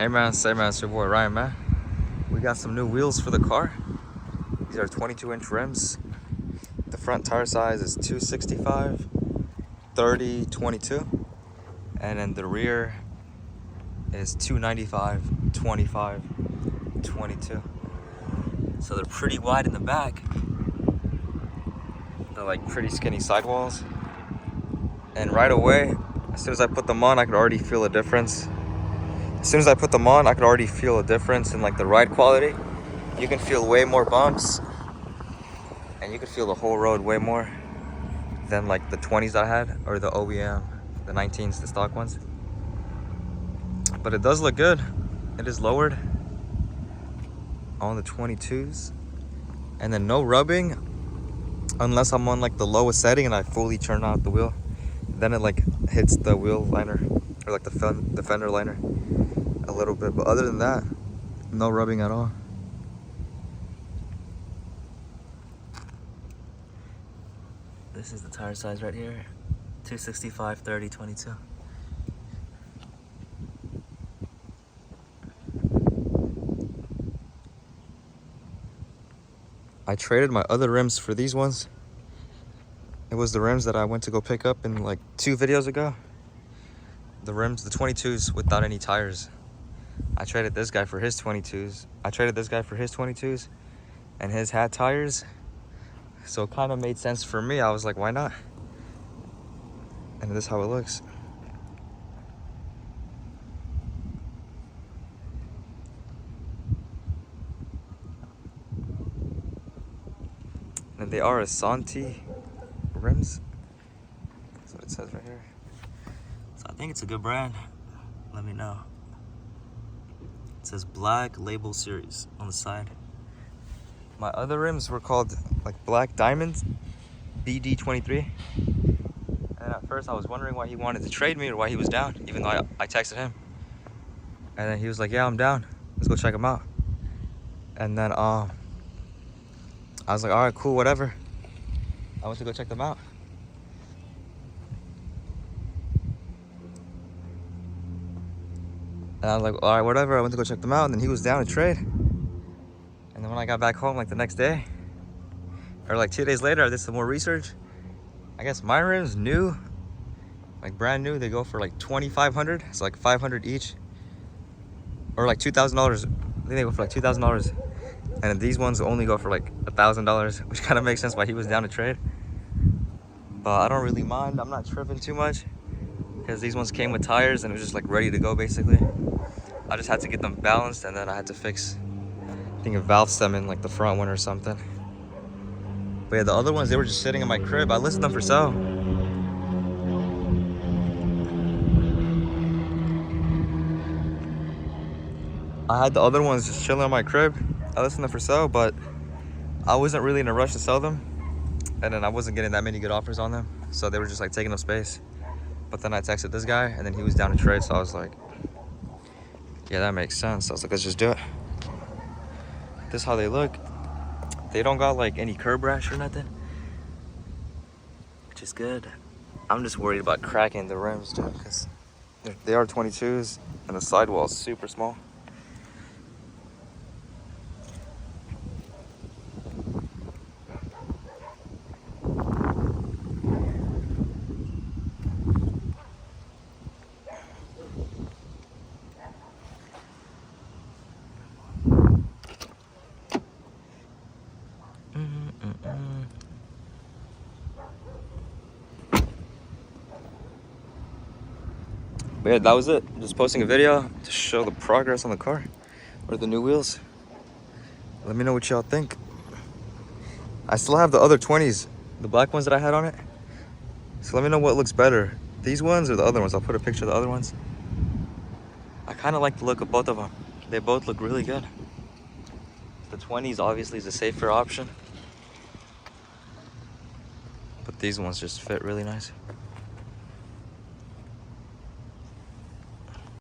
Hey man, say man, it's your boy Ryan, man. We got some new wheels for the car. These are 22-inch rims. The front tire size is 265, 30, 22. And then the rear is 295, 25, 22. So they're pretty wide in the back. They're like pretty skinny sidewalls. And right away, as soon as I put them on, I could already feel a difference. As soon as I put them on, I could already feel a difference in like the ride quality. You can feel way more bumps, and you can feel the whole road way more than like the 20s I had, or the OEM, the 19s, the stock ones. But it does look good. It is lowered on the 22s, and then no rubbing unless I'm on like the lowest setting and I fully turn out the wheel. Then it like hits the wheel liner, or like the fender liner a little bit, but other than that, no rubbing at all. This is the tire size right here, 265, 30, 22. I traded my other rims for these ones. It was the rims that I went to go pick up in like 2 videos ago. The rims, the 22s without any tires. I traded this guy for his 22s. I traded this guy for his 22s, and his had tires. So it kind of made sense for me. I was like, why not? And this is how it looks. And they are Asanti rims. That's what it says right here. So I think it's a good brand. Let me know. It says Black Label Series on the side. My other rims were called like Black Diamonds BD23. And at first I was wondering why he wanted to trade me or why he was down, even though I texted him. And then he was like, yeah, I'm down. Let's go check him out. And then I was like, all right, cool, whatever. I went to go check them out. And I was like, all right, whatever. I went to go check them out, and then he was down to trade. And then when I got back home, like the next day, or like 2 days later, I did some more research. I guess my rims new, like brand new, they go for like $2,500. It's like $500 each, or like $2,000. I think they go for like $2,000. And these ones only go for like $1,000, which kind of makes sense why he was down to trade. But I don't really mind. I'm not tripping too much because these ones came with tires and it was just like ready to go basically. I just had to get them balanced, and then I had to fix, I think, a valve stem in like the front one or something. But yeah, the other ones, they were just sitting in my crib. I listed them for sale. I had the other ones just chilling in my crib. I listed them for sale, but I wasn't really in a rush to sell them. And then I wasn't getting that many good offers on them. So they were just like taking up space. But then I texted this guy, and then he was down to trade. So I was like, yeah, that makes sense. I was like, let's just do it. This is how they look. They don't got like any curb rash or nothing, which is good. I'm just worried about cracking the rims, dude, because they are 22s and the sidewall is super small. But yeah, that was it. Just posting a video to show the progress on the car, or the new wheels. Let me know what y'all think. I still have the other 20s, the black ones that I had on it. So let me know what looks better, these ones or the other ones. I'll put a picture of the other ones. I kind of like the look of both of them. They both look really good. The 20s obviously is a safer option, but these ones just fit really nice.